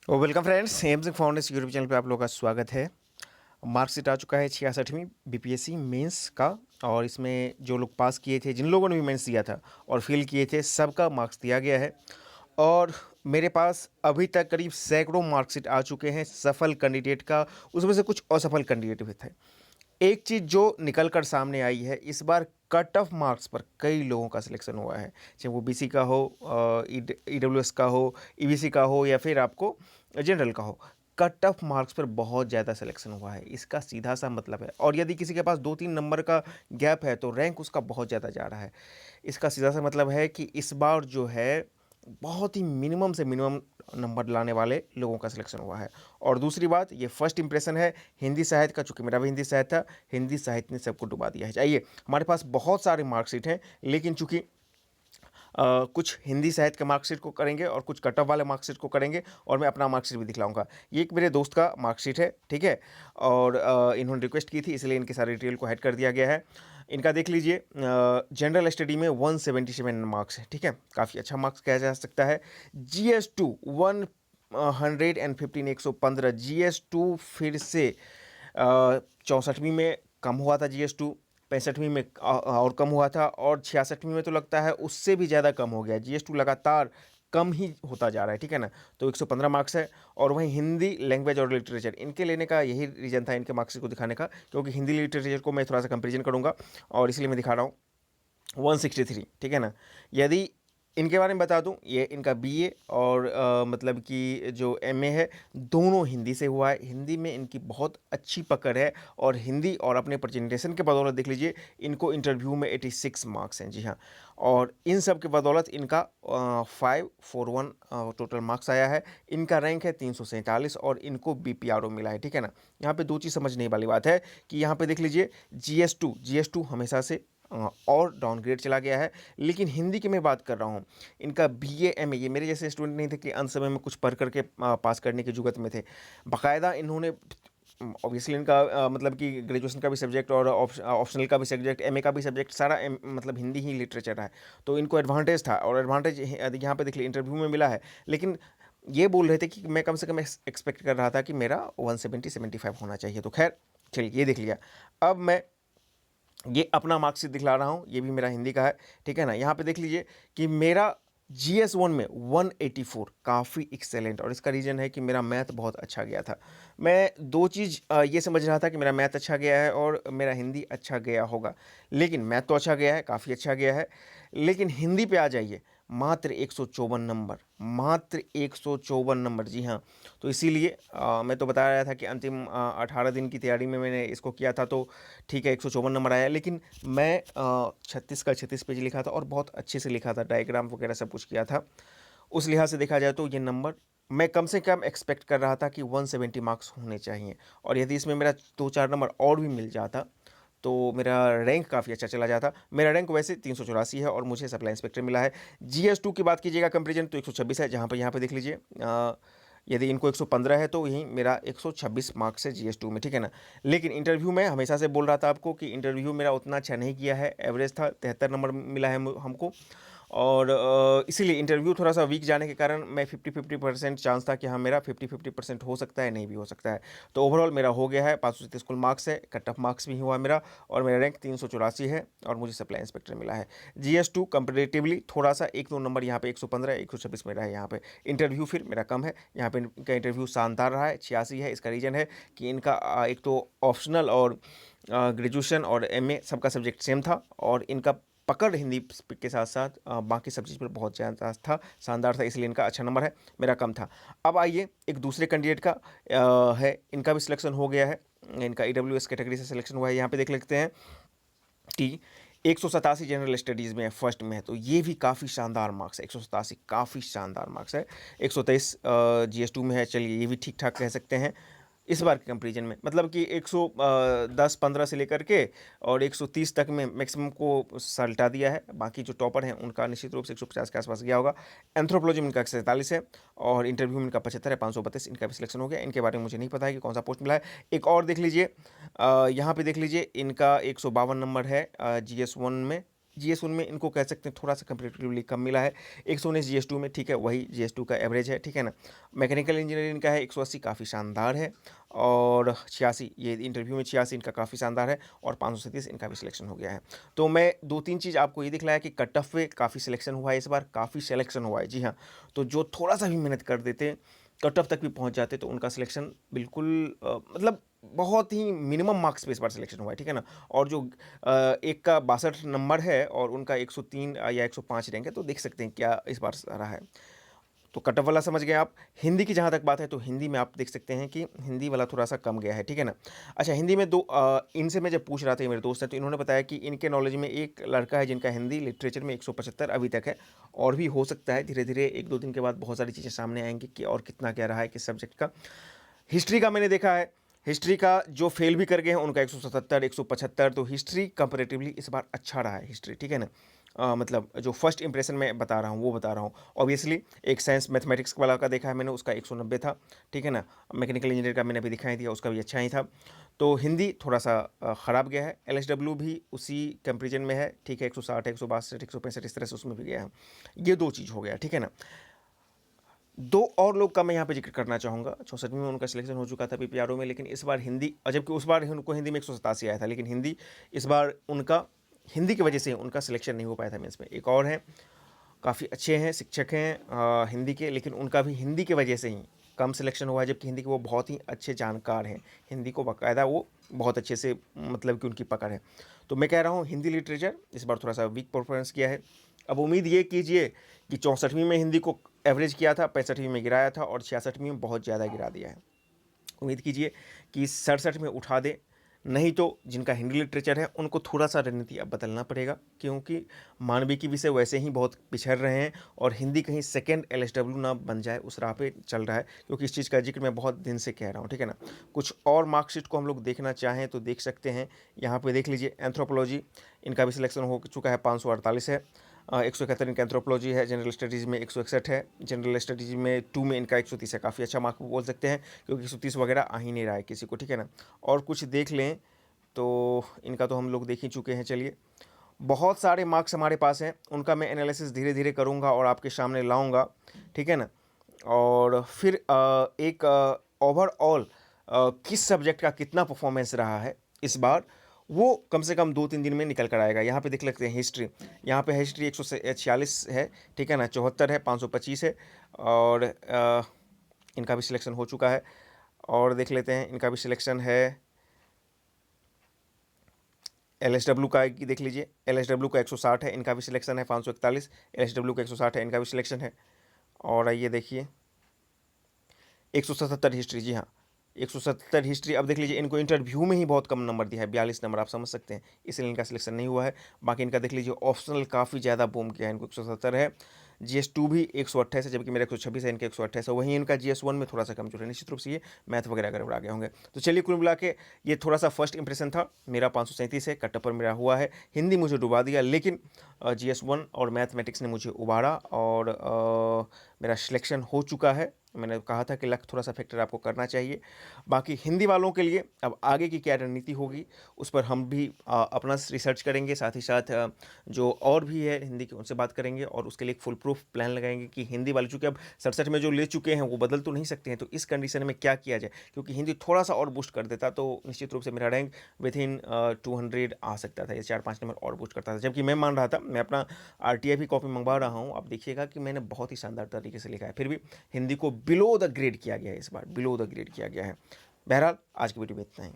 Welcome friends, AIIMS foundation YouTube channel पे आप लोगों का स्वागत है। मार्कशीट आ चुका है 66वीं बीपीएससी मेंस का। और इसमें जो लोग पास किए थे, जिन लोगों ने भी मेंस दिया था और फेल किए थे, सबका मार्क्स दिया गया है। और मेरे पास अभी तक करीब सैकड़ों मार्कशीट आ चुके हैं सफल कैंडिडेट का। उसमें से कुछ असफल कैंडिडेट भी थे। एक चीज़ जो निकल कर सामने आई है, इस बार कट ऑफ मार्क्स पर कई लोगों का सिलेक्शन हुआ है, चाहे वो बीसी का हो, ईडब्ल्यूएस का हो, ईबीसी का हो, या फिर आपको जनरल का हो। कट ऑफ मार्क्स पर बहुत ज़्यादा सिलेक्शन हुआ है, इसका सीधा सा मतलब है। और यदि किसी के पास 2-3 नंबर का गैप है तो रैंक उसका बहुत ज़्यादा जा रहा है। इसका सीधा सा मतलब है कि इस बार जो है बहुत ही मिनिमम से मिनिमम नंबर लाने वाले लोगों का सिलेक्शन हुआ है। और दूसरी बात, ये फर्स्ट इंप्रेशन है हिंदी साहित्य का। चूंकि मेरा भी हिंदी साहित्य था, हिंदी साहित्य ने सबको डुबा दिया है। चाहिए हमारे पास बहुत सारे मार्कशीट हैं, लेकिन चूंकि कुछ हिंदी साहित्य के मार्कशीट को करेंगे और कुछ कट ऑफ वाले मार्कशीट को करेंगे, और मैं अपना मार्कशीट भी दिखलाऊंगा। ये एक मेरे दोस्त का मार्कशीट है, ठीक है। और इन्होंने रिक्वेस्ट की थी, इसलिए इनके सारे डिटेल को ऐड कर दिया गया है। इनका देख लीजिए, जनरल स्टडी में 177 मार्क्स है, ठीक है, काफ़ी अच्छा मार्क्स कहा जा सकता है। GS2 115, 115। GS2 फिर से 64वीं में कम हुआ था, GS2 65वीं में और कम हुआ था, और 66वीं में तो लगता है उससे भी ज़्यादा कम हो गया। GS2 लगातार कम ही होता जा रहा है, ठीक है ना। तो 115 मार्क्स है। और वहीं हिंदी लैंग्वेज और लिटरेचर इनके लेने का यही रीज़न था, इनके मार्क्स को दिखाने का, क्योंकि हिंदी लिटरेचर को मैं थोड़ा सा कंपेरिजन करूंगा, और इसलिए मैं दिखा रहा हूँ 163, ठीक है ना। यदि इनके बारे में बता दूं, ये इनका बीए और मतलब कि जो एमए है, दोनों हिंदी से हुआ है। हिंदी में इनकी बहुत अच्छी पकड़ है, और हिंदी और अपने प्रेजेंटेशन के बदौलत देख लीजिए, इनको इंटरव्यू में 86 मार्क्स हैं, जी हाँ। और इन सब के बदौलत इनका 541 टोटल मार्क्स आया है। इनका रैंक है 347, और इनको बीपीआरओ मिला है, ठीक है ना। यहाँ पे दो चीज़ समझने वाली बात है कि यहाँ पे देख लीजिए, GS2 हमेशा से और डाउनग्रेड चला गया है। लेकिन हिंदी की मैं बात कर रहा हूँ, इनका बीए एमए, ये मेरे जैसे स्टूडेंट नहीं थे कि अंत समय में कुछ पढ़ करके पास करने की जुगत में थे। बाकायदा इन्होंने, ऑब्वियसली इनका मतलब कि ग्रेजुएशन का भी सब्जेक्ट और ऑप्शनल का भी सब्जेक्ट, एमए का भी सब्जेक्ट, सारा मतलब हिंदी ही लिटरेचर है। तो इनको एडवांटेज था, और एडवांटेज यहाँ पे देख लिया इंटरव्यू में मिला है। लेकिन ये बोल रहे थे कि मैं कम से कम एक्सपेक्ट कर रहा था कि मेरा 170-75 होना चाहिए। तो खैर, चलिए ये देख लिया। अब मैं ये अपना मार्कशीट दिखला रहा हूँ, ये भी मेरा हिंदी का है, ठीक है ना। यहाँ पे देख लीजिए कि मेरा GS1 में 184 काफ़ी एक्सेलेंट। और इसका रीज़न है कि मेरा मैथ बहुत अच्छा गया था। मैं दो चीज़ ये समझ रहा था कि मेरा मैथ अच्छा गया है और मेरा हिंदी अच्छा गया होगा। लेकिन मैथ तो अच्छा गया है, काफ़ी अच्छा गया है। लेकिन हिंदी पे आ जाइए, मात्र 154 नंबर, मात्र 154 नंबर, जी हाँ। तो इसीलिए मैं तो बता रहा था कि अंतिम 18 दिन की तैयारी में मैंने इसको किया था, तो ठीक है 154 नंबर आया। लेकिन मैं 36 का 36 पेज लिखा था, और बहुत अच्छे से लिखा था, डायग्राम वगैरह सब कुछ किया था। उस लिहाज से देखा जाए तो ये नंबर मैं कम से कम एक्सपेक्ट कर रहा था कि 170 मार्क्स होने चाहिए। और यदि इसमें मेरा 2-4 नंबर और भी मिल जाता तो मेरा रैंक काफ़ी अच्छा चला जाता। मेरा रैंक वैसे 384 है, और मुझे सप्लाई इंस्पेक्टर मिला है। GS2 की बात कीजिएगा कंपेरिजन, तो 126 है, जहाँ पर यहाँ पे देख लीजिए, यदि इनको 115 है तो यही मेरा 126 मार्क्स है GS2 में, ठीक है ना। लेकिन इंटरव्यू में हमेशा से बोल रहा था आपको कि इंटरव्यू मेरा उतना अच्छा नहीं किया है, एवरेज था, 73 नंबर मिला है हमको। और इसीलिए इंटरव्यू थोड़ा सा वीक जाने के कारण मैं 50-50% चांस था कि हाँ मेरा 50-50% हो सकता है, नहीं भी हो सकता है। तो ओवरऑल मेरा हो गया है, 537 कुल मार्क्स है, कट ऑफ मार्क्स भी हुआ मेरा, और मेरा रैंक 384 है, और मुझे सप्लाई इंस्पेक्टर मिला है। GS2 कंपेरेटिवली थोड़ा सा 1-2 नंबर यहाँ पे 115, 126 मेरा है। यहाँ पे इंटरव्यू फिर मेरा कम है, यहाँ पे इनका इंटरव्यू शानदार रहा है, 86 है। इसका रीज़न है कि इनका एक तो ऑप्शनल और ग्रेजुएशन और एमए सबका सब्जेक्ट सेम था, और इनका पकड़ हिंदी के साथ साथ बाकी सब चीज़ पर बहुत ज़्यादा था, शानदार था, इसलिए इनका अच्छा नंबर है, मेरा कम था। अब आइए एक दूसरे कैंडिडेट का है, इनका भी सिलेक्शन हो गया है। इनका EWS कैटेगरी से सिलेक्शन हुआ है। यहाँ पे देख लेते हैं कि 187 जनरल स्टडीज़ में है, फर्स्ट में है, तो ये भी काफ़ी शानदार मार्क्स है। 187 काफ़ी शानदार मार्क्स है। 123 GS2 में है, चलिए ये भी ठीक ठाक कह सकते हैं इस बार के कंपेरिजन में। मतलब कि 110-15 से लेकर के और 130 तक में मैक्सिमम को सल्टा दिया है। बाकी जो टॉपर हैं उनका निश्चित रूप से 150 के आसपास गया होगा। एंथ्रोपोलॉजी में इनका 47 है, और इंटरव्यू में इनका 75 है, 532 इनका भी सिलेक्शन हो गया। इनके बारे में मुझे नहीं पता है कि कौन सा पोस्ट मिला है। एक और देख लीजिए, यहाँ पे देख लीजिए, इनका 152 नंबर है GS1 में। GS1 में इनको कह सकते हैं थोड़ा सा कंपैरेटिवली कम मिला है। 119 GS2 में, ठीक है, वही GS2 का एवरेज है, ठीक है ना। मैकेनिकल इंजीनियरिंग का है 180, काफ़ी शानदार है। और 86, ये इंटरव्यू में 86 इनका काफ़ी शानदार है। और 537 इनका भी सिलेक्शन हो गया है। तो मैं 2-3 चीज़ आपको ये दिखलाया कि कट ऑफ पे काफ़ी सिलेक्शन हुआ है इस बार, काफ़ी सिलेक्शन हुआ है। जी हाँ, तो जो थोड़ा सा भी मेहनत कर देते, कट ऑफ तक भी पहुंच जाते, तो उनका सिलेक्शन बिल्कुल मतलब बहुत ही मिनिमम मार्क्स पे इस बार सिलेक्शन हुआ है, ठीक है ना। और जो एक का 62 नंबर है और उनका 103 या 105 रैंक है, तो देख सकते हैं क्या इस बार रहा है। तो कट ऑफ वाला समझ गए आप। हिंदी की जहाँ तक बात है, तो हिंदी में आप देख सकते हैं कि हिंदी वाला थोड़ा सा कम गया है, ठीक है ना। अच्छा, हिंदी में इनसे मैं जब पूछ रहा था, मेरे दोस्त हैं, तो इन्होंने बताया कि इनके नॉलेज में एक लड़का है जिनका हिंदी लिटरेचर में 175 अभी तक है। और भी हो सकता है, धीरे धीरे 1-2 दिन के बाद बहुत सारी चीज़ें सामने आएंगी कि और कितना क्या रहा है किस सब्जेक्ट का। हिस्ट्री का मैंने देखा है, हिस्ट्री का जो फेल भी कर गए हैं उनका 177, 175, तो हिस्ट्री कंपेरेटिवली इस बार अच्छा रहा है हिस्ट्री, ठीक है ना। मतलब जो फर्स्ट इंप्रेशन मैं बता रहा हूँ वो बता रहा हूँ। ऑब्वियसली एक साइंस मैथमेटिक्स वाला का देखा है मैंने, उसका 190 था, ठीक है ना। मैकेनिकल इंजीनियर का मैंने अभी दिखाई दिया, उसका भी अच्छा ही था। तो हिंदी थोड़ा सा ख़राब गया है। LSW भी उसी कंपेरिजन में है, ठीक है, 160, 162, 165 इस तरह से उसमें भी गया है। ये 2 चीज़ हो गया, ठीक है ना। 2 और लोग का मैं यहाँ पे जिक्र करना चाहूँगा। 64वीं में उनका सिलेक्शन हो चुका था PPRO में, लेकिन इस बार हिंदी, जबकि उस बार उनको हिंदी में 187 आया था, लेकिन हिंदी इस बार उनका, हिंदी की वजह से उनका सिलेक्शन नहीं हो पाया था मेंस में। एक और हैं, काफ़ी अच्छे हैं, शिक्षक हैं हिंदी के, लेकिन उनका भी हिंदी की वजह से ही कम सिलेक्शन हुआ है, जबकि हिंदी के वो बहुत ही अच्छे जानकार हैं। हिंदी को बाकायदा वो बहुत अच्छे से, मतलब कि उनकी पकड़ है। तो मैं कह रहा हूँ हिंदी लिटरेचर इस बार थोड़ा सा वीक परफॉर्मेंस किया है। अब उम्मीद ये कीजिए कि 64वीं में हिंदी को एवरेज किया था, 65वीं में गिराया था, और 66वीं में बहुत ज़्यादा गिरा दिया है। उम्मीद कीजिए कि 67 में उठा दे, नहीं तो जिनका हिंदी लिटरेचर है उनको थोड़ा सा रणनीति अब बदलना पड़ेगा, क्योंकि मानविकी की विषय वैसे ही बहुत पिछड़ रहे हैं, और हिंदी कहीं सेकंड LSW ना बन जाए, उस राह पे चल रहा है। क्योंकि इस चीज़ का जिक्र मैं बहुत दिन से कह रहा हूँ, ठीक है ना। कुछ और मार्कशीट को हम लोग देखना चाहें तो देख सकते हैं। यहाँ पे देख लीजिए, एंथ्रोपोलॉजी इनका भी सिलेक्शन हो चुका है, 548 है। 171 इनका एंथ्रोपोलॉजी है। जनरल स्टडीज़ में 161 है। जनरल स्टडीज़ में 2 में इनका 130 है, काफ़ी अच्छा मार्क बोल सकते हैं, क्योंकि 130 वगैरह आ ही नहीं रहा है किसी को, ठीक है ना। और कुछ देख लें तो इनका तो हम लोग देख ही चुके हैं। चलिए, बहुत सारे मार्क्स हमारे पास हैं, उनका मैं एनालिसिस धीरे धीरे करूँगा और आपके सामने लाऊँगा, ठीक है ना। और फिर एक ओवरऑल किस सब्जेक्ट का कितना परफॉर्मेंस रहा है इस बार, वो कम से कम 2-3 दिन में निकल कर आएगा। यहाँ पे देख लेते हैं हिस्ट्री, यहाँ पे हिस्ट्री 146 है, ठीक है ना, 74 है, 525 है। और इनका भी सिलेक्शन हो चुका है। और देख लेते हैं, इनका भी सिलेक्शन है। LSW का देख लीजिए, LSW का 160 है, इनका भी सिलेक्शन है। 541 LSW का 160 है, इनका भी सिलेक्शन है। और आइए देखिए, 177 हिस्ट्री, जी हाँ, 177 हिस्ट्री। अब देख लीजिए, इनको इंटरव्यू में ही बहुत कम नंबर दिया है, 42 नंबर, आप समझ सकते हैं, इसलिए इनका सिलेक्शन नहीं हुआ है। बाकी इनका देख लीजिए, ऑप्शनल काफ़ी ज़्यादा बूम किया है, इनको 170 है। GS2 भी 128 है, जबकि मेरा 126 है, इनका 128 है। वहीं इनका GS1 में थोड़ा सा कमजोर है, निश्चित रूप से ये मैथ वगैरह गड़बड़ा गए होंगे। तो चलिए, कुल मिला के ये थोड़ा सा फर्स्ट इंप्रेशन था मेरा। 537 है, कट पर मेरा हुआ है। हिंदी मुझे डुबा दिया, लेकिन GS1 और मैथमेटिक्स ने मुझे उबारा, और मेरा सिलेक्शन हो चुका है। मैंने कहा था कि लक थोड़ा सा फैक्टर आपको करना चाहिए। बाकी हिंदी वालों के लिए अब आगे की क्या रणनीति होगी, उस पर हम भी अपना रिसर्च करेंगे, साथ ही साथ जो और भी है हिंदी के उनसे बात करेंगे, और उसके लिए एक फुल प्रूफ प्लान लगाएंगे कि हिंदी वाले, चूँकि अब 67 में जो ले चुके हैं वो बदल तो नहीं सकते हैं, तो इस कंडीशन में क्या किया जाए, क्योंकि हिंदी थोड़ा सा और बूस्ट कर देता तो निश्चित रूप से मेरा रैंक विद इन 200 आ सकता था, या 4-5 नंबर और बूस्ट करता था। जबकि मैं मान रहा था, मैं अपना RTI भी कॉपी मंगवा रहा हूँ, आप देखिएगा कि मैंने बहुत ही शानदार तरीके से लिखा है, फिर भी हिंदी को बिलो द ग्रेड किया गया है, इस बार बिलो द ग्रेड किया गया है। बहरहाल आज की वीडियो में इतना ही।